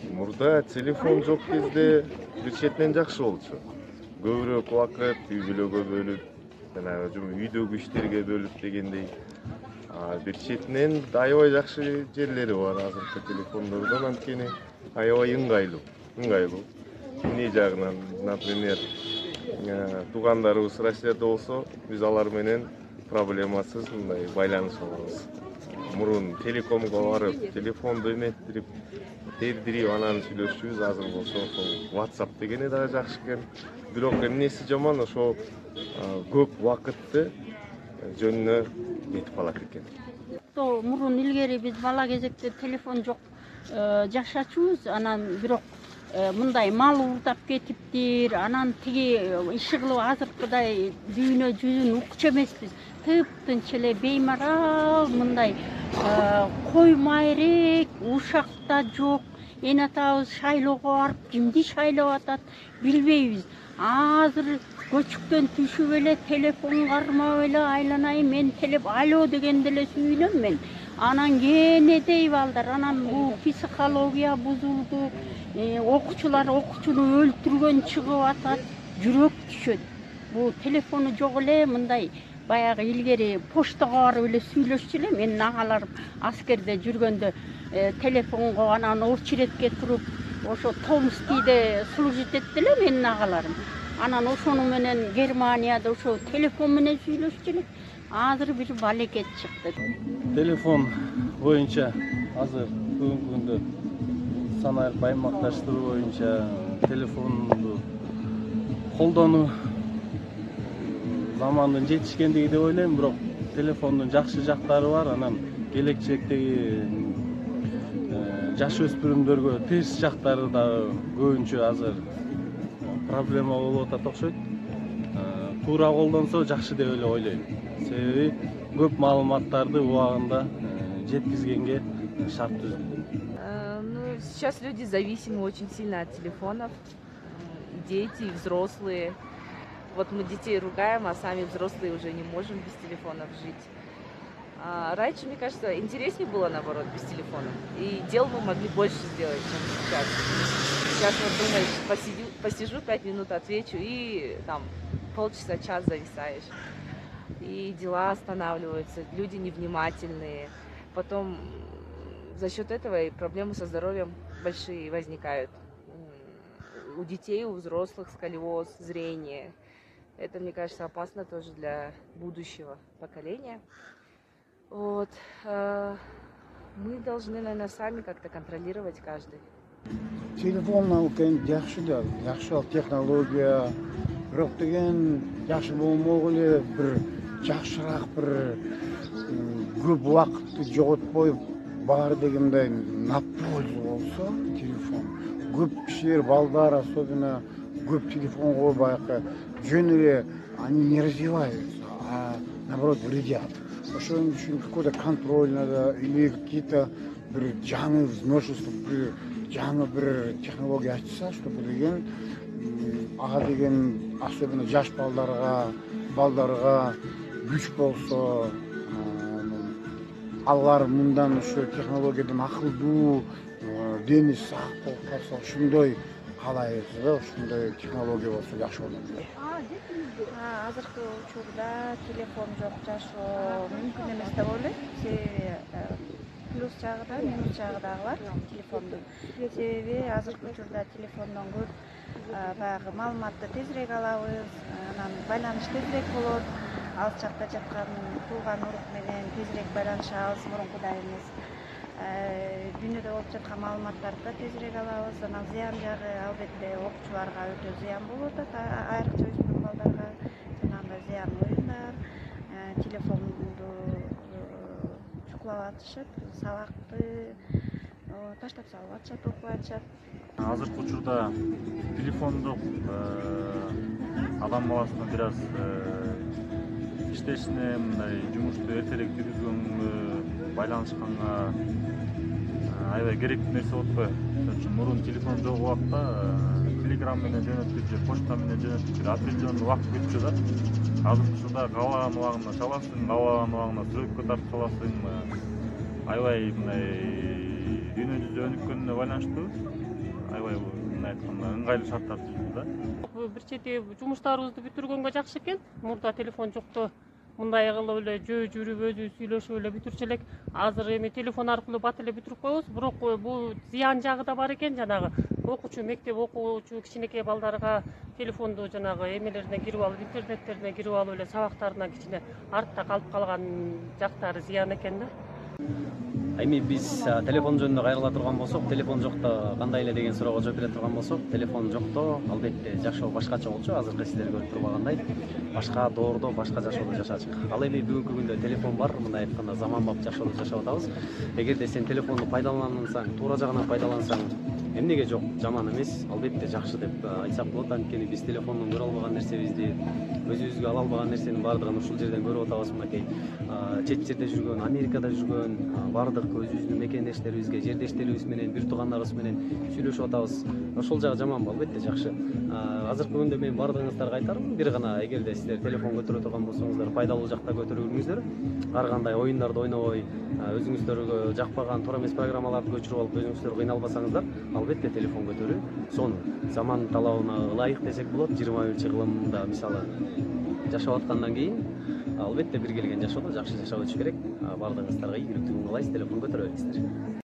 Мурда телефон жок кезде бир четинен жакшы болчу. Көбүрөөк убакыт үй бүлөгө бөлүп, жанагы үйдөгү иштерге бөлүп дегендей. Бир четинен аябай жакшы жерлери бар азыркы телефондордон, анткени аябай ыңгайлуу. Эмне жагынан, например, туугандарыбыз Россияда болсо, биз алар менен проблемасыз мындай байланыша алабыз. Мурун телекомго барып, телефонду эметтирип, тердирип анан сүйлөшчүбүз. Азыр болсо ошол WhatsApp дегени дагы жакшы экен. Бирок эмнеси жаман, ошо көп убакытты жөнүнө кетип калат экен. Мурун илгери биз бала кезекте телефон жок жашачубуз, анан бирок мындай мал уурдап кетиптир, анан тиги иши кылып азыркыдай дүйнө жүзүн укчу эмеспиз. Тыптынч эле беймарал мындай кой майрек, ушак да жок. Эне атабыз шайлоого барып, кимди шайлап атат билбейбиз. Азыр көчүктөн түшүп эле телефон кармап эле айланайын, мен ало дегенде эле сүйүнөм мен. Анан кене дейб алдар, анан бул психология бузулду. Окуучулар окуучуну өлтүргөн чыгып атат, жүрөк түшөт. Бул телефону жок эле мындай баягы илгери поштага барып эле сүйлөшчү эле. Менин агаларым аскерде жүргөндө телефонго анан очередке туруп, ошо Томскийде служить этти эле менин агаларым. Анан ошону менен Германияда ошо телефон менен сүйлөшчү эле. Азыр бир балекет чыкты. Телефон боюнча азыр бүгүнкү күндө санайык аймакташтыруу боюнча телефонду колдонуу замандын жетишкендиги деп ойлойм. Бирок телефондун жакшы жактары бар, анан келечектеги жаш өспүрүмдөргө терс жактары дагы көбүнчө азыр проблема болуп атат окшойт. Туура колдонсо жакшы деп эле ойлойм. Себеби көп маалыматтарды убагында жеткизгенге шарт түзүлдү. Сейчас люди зависимы очень сильно от телефонов. И дети, и взрослые. Вот мы детей ругаем, а сами взрослые уже не можем без телефонов жить. Раньше, мне кажется, интереснее было, наоборот, без телефона. И дел мы могли больше сделать, чем сейчас. Сейчас вот думаешь, посижу 5 минут, отвечу, и там полчаса, час зависаешь. И дела останавливаются, люди невнимательные. Потом за счет этого и проблемы со здоровьем большие возникают. У детей, у взрослых сколиоз, зрение. Это, мне кажется, опасно тоже для будущего поколения. Вот. Мы должны, наверное, сами как-то контролировать каждый. Телефон жакшы технология, бирок деген жакшы болмогу эле бир жакшыраак бир көп убакытты жоготпой бар дегендей напользу болсо телефон. Көп кишилер, балдар особенно көп телефонго баягы жөн эле они не развиваются, а наоборот вредят. Ошон үчүн какой-то контроль надо или какие-то бир жаңы множество бир жаңы бир технология ачса, чтобы деген ага деген особенно жаш балдарга күч болсо, алар мындан ошо технологиядан акылдуу, дени сак болуп калса, ошондой каалайбыз да, ошондой технология болсо жакшы болот. Азыркы учурда телефон жок жашоо мүмкүн эмес деп ойлойм. Плюс жагы да, минус жагы дагы бар телефондун. Себеби азыркы учурда телефондон көп баягы маалыматты тезирээк алабыз, анан байланыш тезирээк болот. Алыс жакта жаткан тууган урук менен тезирээк байланышабыз мурункудай эмес. Дүйнөдө болуп жаткан маалыматтарды да тезирээк алабыз. Анан зыян жагы албетте окуучуларга өтө зыян болуп атат, айрыкча өспүрүм балдарга. Жанагындай зыян оюндар, телефонду чукулап атышат, сабакты таштап салып атышат, окуп атышат. Азыркы учурда телефондук адам баласына бир аз иштешине, мындай жумушту эртерээк жүргүзгөнгө, байланышканга аябай керектүү нерсе болуп атпайбы? Ошон үчүн мурун телефон жок убакта телеграмма менен жөнөтүп же почта менен жөнөтүп бир определенный убакыт кетчү да. Азыркы учурда каалаган убагында чаласың, каалаган убагында сүрөткө тартып саласың. Аябай мындай дүйнө жүзү өнүккөнүнө байланыштуу аябай мындай айтканда ыңгайлуу шарттар түздү да. Бир чети жумуштарыбызды бүтүргөнгө жакшы экен. Мурда телефон жокту. Мындай кылып эле жөө жүрүп өзүбүз сүйлөшүп эле бүтүрчү элек. Азыр эми телефон аркылуу бат эле бүтүрүп коебуз. Бирок бул зыян жагы да бар экен, жанагы окуучу, мектеп окуучу кичинекей балдарга телефонду жанагы эмелерине кирип алып, интернеттерине кирип алып эле сабактарынан кичине артта калып калган жактары зыян экен да. Эми биз телефон жөнүндө кайрыла турган болсок, телефон жокто кандай эле деген суроого жооп бере турган болсок, телефон жокто албетте жашоо башкача болчу. Азыркы сиздер көрүп турбагандай башка доордо, башка жашоодо жашачык. Ал эми бүгүнкү күндө телефон бар, мындай айтканда заманбап жашоодо жашап атабыз. Эгерде сен телефонду пайдалансаң, туура жагынан пайдалансаң, эмнеге жок, жаман эмес, албетте жакшы деп айтсак болот. Анткени биз телефондон көрө албаган нерсебизди, өзүбүзгө ала албаган нерсенин баардыгын ушул жерден көрүп атабыз. Мынакей чет жерде жүргөн, Америкада жүргөн баардык өзүбүздүн мекендештерибизге, жердештерибиз менен, бир туугандарыбыз менен сүйлөшүп атабыз. Ошол жагы жаманбы? Албетте жакшы. Азыркы күндө мен баардыгыңыздарга айтарым, бир гана эгерде сиздер телефон көтөрө турган болсоңуздар, пайдалуу жакта көтөрүңүздөр. Ар кандай оюндарды ойнобой, өзүңүздөргө жакпаган туура эмес программаларды көчүрүп алып, өзүңүздөр кыйналбасаңыздар, албетте телефон көтөрүү сонун. Заман талабына ылайык десек болот. 21-кылымда мисалы жашап аткандан кийин албетте бир келген жашоодо жакшы жашап өтүш керек. Баардыгыңыздарга ийгиликтүү күн каалайбыз. Телефон көтөрө бериңиздер.